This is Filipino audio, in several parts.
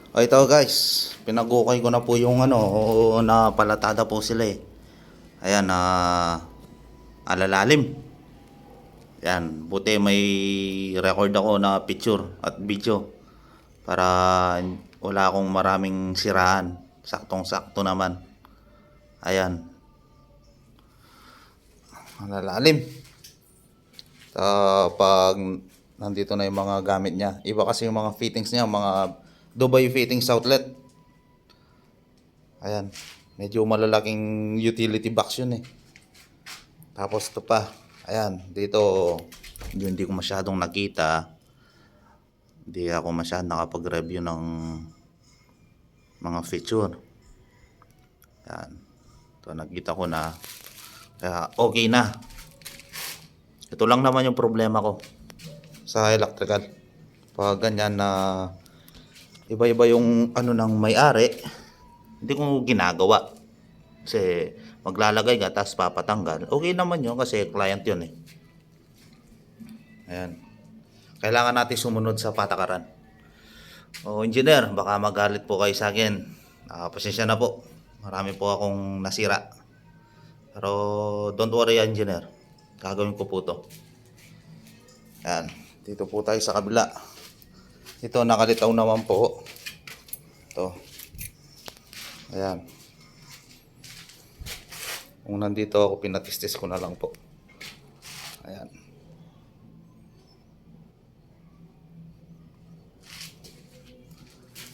O ito guys, pinagukay ko na po yung ano, napalatada po sila eh. Ayan, alalalim. Ayan, buti may record ako na picture at video para wala akong maraming siraan. Saktong-sakto naman. Ayan, alalalim. Pag nandito na yung mga gamit niya. Iba kasi yung mga fittings niya, mga Dubai fittings outlet. Ayan, medyo malalaking utility box yun eh. Tapos ito pa, ayan, dito hindi ko masyadong nakita. Hindi ako masyadong nakapag-review ng mga feature. Ayan, ito nakita ko na. Kaya okay na. Ito lang naman yung problema ko sa electrical. Pag ganyan na iba-iba yung ano ng may-ari, hindi ko ginagawa. Kasi maglalagay ka tapos papatanggal. Okay naman yun kasi client yun eh. Ayan. Kailangan natin sumunod sa patakaran. O engineer, baka magalit po kayo sa akin. Pasensya na po. Marami po akong nasira. Pero don't worry engineer. Gagawin ko po to. Ayan. Dito po tayo sa kabila. Ito nakalitaw naman po. Ito. Ayan. Kung nandito ako, pinatistis ko na lang po. Ayan.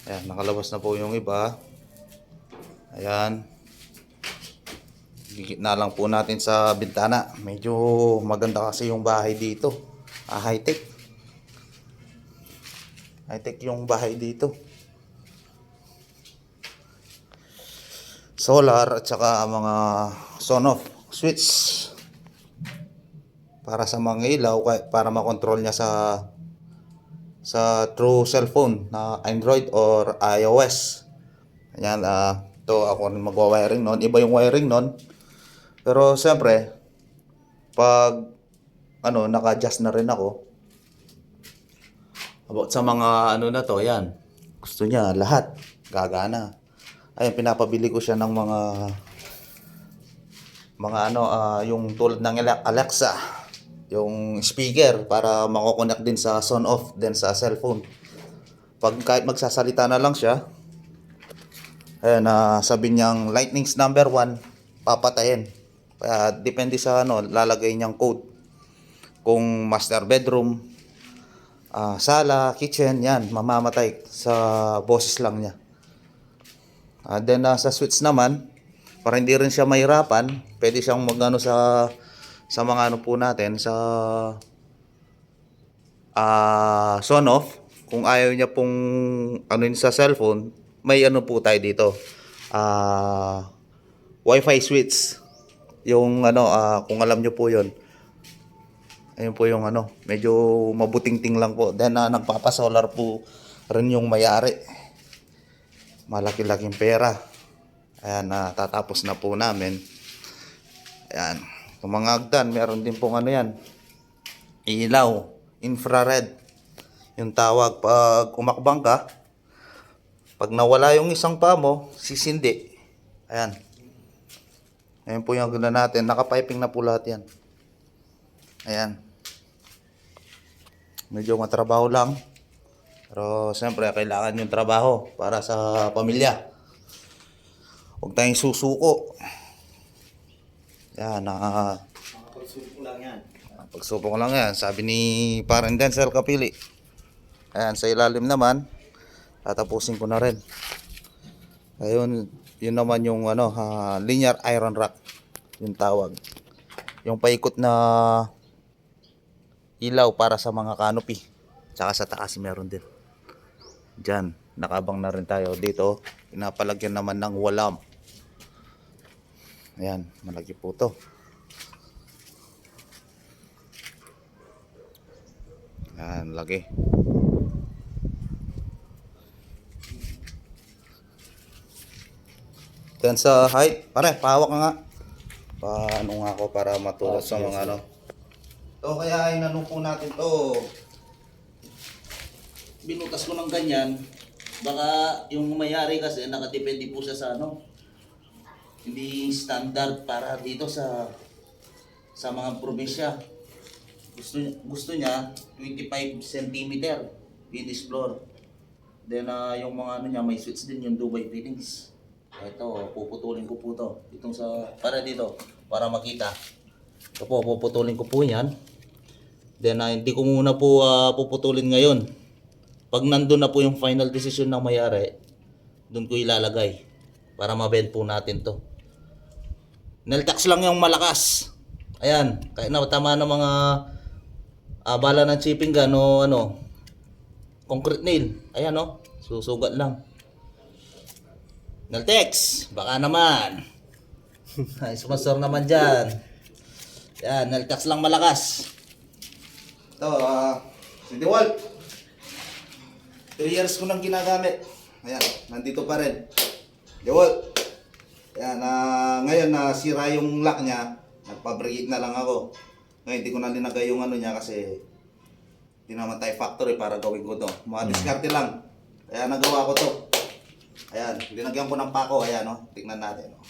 Ayan, nakalabas na po yung iba. Ayan. Gigit na lang po natin sa bintana. Medyo maganda kasi yung bahay dito. High-tech. High-tech yung bahay dito. Solar at saka mga on-off switch para sa mga ilaw, para makontrol niya sa true cellphone na Android or iOS. Ayan, ito ako magwa-wiring nun. Iba yung wiring nun. Pero siyempre, pag naka-adjust na rin ako about sa mga na to, ayan. Gusto niya lahat gagana. Ayun, pinapabili ko siya ng yung tulad ng Alexa, yung speaker para mako-connect din sa sound off din sa cellphone. Pag kahit magsasalita na lang siya, ayun, sabi niyang lightning's number 1, papatayin. Kaya depende sa lalagay niyang code. Kung master bedroom, sala, kitchen, yan, mamamatay sa boses lang niya. Then sa switch naman, para hindi rin siya mahirapan, pwede siyang magano sa mga po natin sa son off. Kung ayaw niya pong yun sa cellphone, may po tayo dito. Wi-Fi switch. Yung kung alam niyo po 'yon. Ayun po yung medyo mabuting-ting lang po. Then nagpapa-solar po rin yung may-ari. Malaki-laking pera. Ayan, tatapos na po namin. Ayan. Kung mga hagdan, meron din pong yan. Ilaw. Infrared. Yung tawag. Pag umakbang ka, pag nawala yung isang paa mo, sisindi. Ayan. Ayan po yung hagdan natin. Nakapiping na po lahat yan. Ayan. Medyo matrabaho lang. Pero siyempre kailangan yung trabaho para sa pamilya. Huwag tayong susuko. Yan, Pagsubok lang yan. pagsubok lang yan. Sabi ni Parang Denzel Kapili. Ayan, sa ilalim naman, tatapusin ko na rin. Ayun, yun naman yung linear iron rack. Yung tawag. Yung paikot na ilaw para sa mga canopy. Tsaka sa taas meron din. Diyan, nakabang na rin tayo dito. Pinapalagyan naman ng walam. Ayan, malaki po to. Ayan, laki. Then sa height, pare, pahawak ka nga. Paano nga ako para matulad sa mga to, kaya inano po natin to. Binutas ko ng ganyan Baka yung mayari kasi nakadepende po siya sa ano, hindi standard para dito sa mga probinsya. Gusto niya 25 centimeter finish floor. Then yung mga ano niya may switch din yung Dubai fittings. Ito, puputulin ko po to. Itong sa para dito para makita. Ito po, puputulin ko po 'yan. Then hindi ko muna po puputulin ngayon. Pag nandun na po yung final decision ng may-ari, doon ko ilalagay para mabend po natin to. Neltax lang yung malakas. Ayan, kahit na tama ng mga bala ng chipping gun o ano, concrete nail. Ayan o, susugat lang. Neltex, baka naman. Ay, sponsor naman dyan. Ayan, Neltax lang malakas. Ito, si DeWalt. 3 years ko nang ginagamit. Ayan, nandito pa rin. DeWalt. Ayan, ngayon nasira yung lock niya. Nagpa-brigade na lang ako. Ngayon, hindi ko na linagay yung ano niya kasi hindi naman tayo factory para gawin ko to. Mga diskarte lang. Kaya nagawa ko to. Ayan, linagyan ko ng pako. Ayan, oh. Tingnan natin. Oh.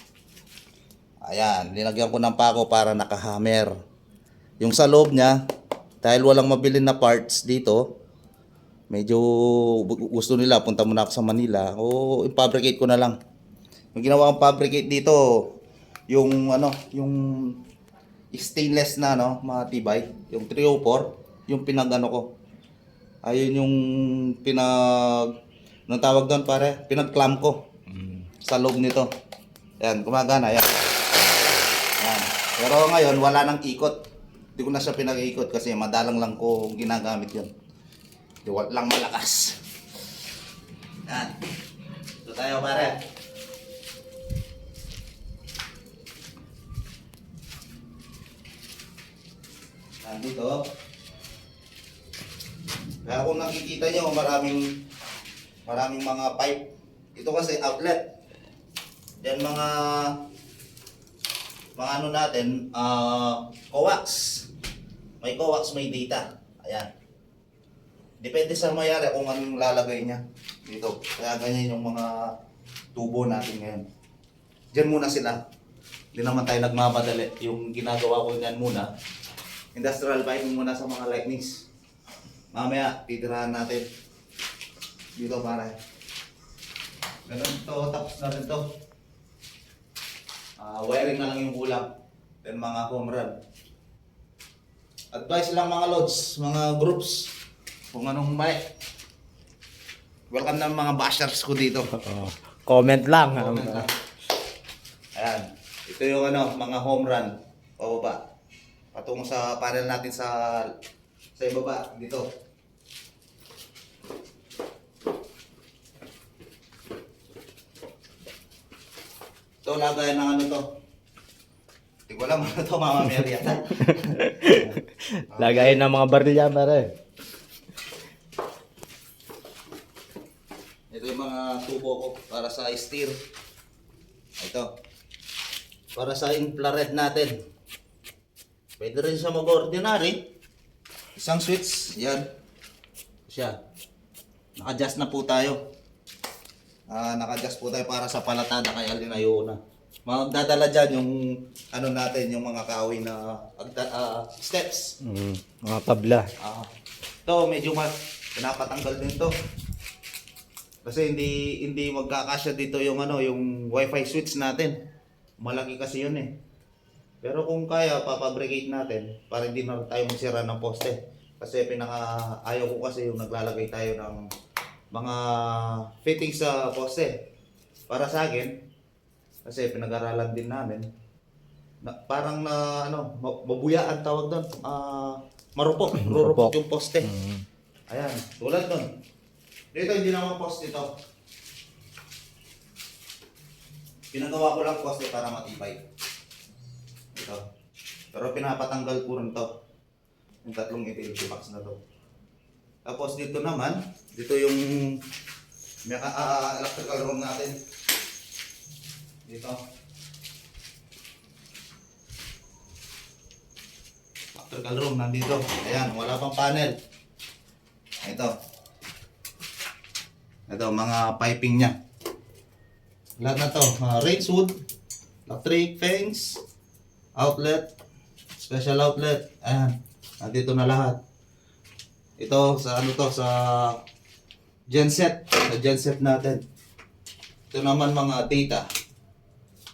Ayan, linagyan ko ng pako para nakahammer. Yung sa loob niya, dahil walang mabili na parts dito, medyo gusto nila, punta muna ako sa Manila, o i-fabricate ko na lang. Yung ginawa kong fabricate dito, yung ano, yung stainless na no, matibay, yung 304, yung pinagano ko. Ayun yung anong tawag doon pare? Pinag-clamp ko sa loob nito. Ayan, gumagana yan. Ayan. Pero ngayon wala nang ikot. Hindi ko na siya pinag-ikot kasi madalang lang ko ginagamit yun. Diwat lang malakas. Ayan. Ito tayo pare. Dito. Kaya kung nakikita nyo, maraming mga pipe. Ito kasi outlet. Yan mga ano natin, coax. May coax, may data. Ayan. Depende sa mayari kung anong lalagay niya dito. Kaya ganyan yung mga tubo natin ngayon. Diyan muna sila. Hindi naman tayo nagmamadali. Yung ginagawa ko yan muna, industrial piping muna sa mga lightnings. Mamaya, titirahan natin. Dito para. Ganun to, tapos na rin to. Wiring na lang yung kulang. Then mga home run. Advice lang mga lods, mga groups. Kung anong mali. Welcome na mga bashers ko dito. Comment lang. Comment lang. Ayan. Ito yung ano, mga home run. Pababa. Patungo sa panel natin sa ibaba, dito. Ito, lagayan ng ano to. Hindi ko alam ano to, Mama Mary yata. Lagayin ng mga baril yan, pare. Ito yung mga tubo ko para sa steer. Ito. Para sa infrared natin. Pwede rin siya mag-ordinary. Isang switch, yan. Siya. Naka-adjust na po tayo. Naka-adjust po tayo para sa palatada kaya linayo na. Magdadala dyan yung ano natin, yung mga kahoy na steps. Mga tabla. Ito medyo pinapatanggal din to. Kasi hindi magkakasya dito yung ano, yung wifi switch natin. Malaki kasi yun eh. Pero kung kaya, papabricate natin para hindi na tayo magsira ng poste. Kasi ayaw ko kasi yung naglalagay tayo ng mga fittings sa poste. Para sa akin, kasi pinag-aralan din namin, parang mabuyaan tawag doon. Marupok, rurupok yung poste. Ayan, tulad doon. Dito hindi naman poste ito. Pinagawa ko lang poste para matibay. Ito. Pero pinapatanggal ko rin to. Yung tatlong utility box na to. Tapos dito naman, dito yung electrical room natin. Dito. Electrical room nandito. Ayan, wala pang panel. Ito. Ito, mga piping niya. Lahat na to. Range wood, electric, fence, outlet, special outlet. Ayan. Nandito na lahat. Ito, sa ano to, sa genset. Sa genset natin. Ito naman mga data.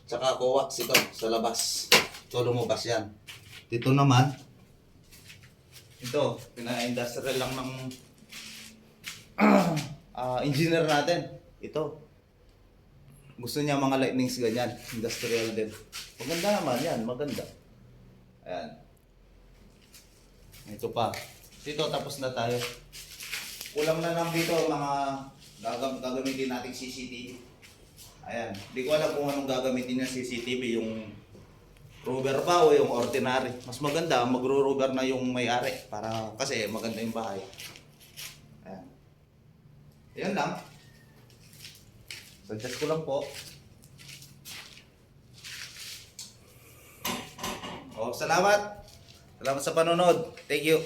Tsaka coax ito sa labas. Ito lumabas yan. Dito naman, ito, pina-industrial lang ng engineer natin. Ito. Gusto niya mga lightnings ganyan. Industrial din. Maganda naman yan. Maganda. Ayan. Ito pa. Dito, tapos na tayo. Kulang na lang dito mga gagamitin nating CCTV. Ayan. Hindi ko alam kung anong gagamitin ng CCTV. Yung rover ba o yung ordinary. Mas maganda, magro-rover na yung may-ari. Para, kasi maganda yung bahay. Ayan. Yan lang. Suggest ko lang po. Salamat. Salamat sa panonood. Thank you.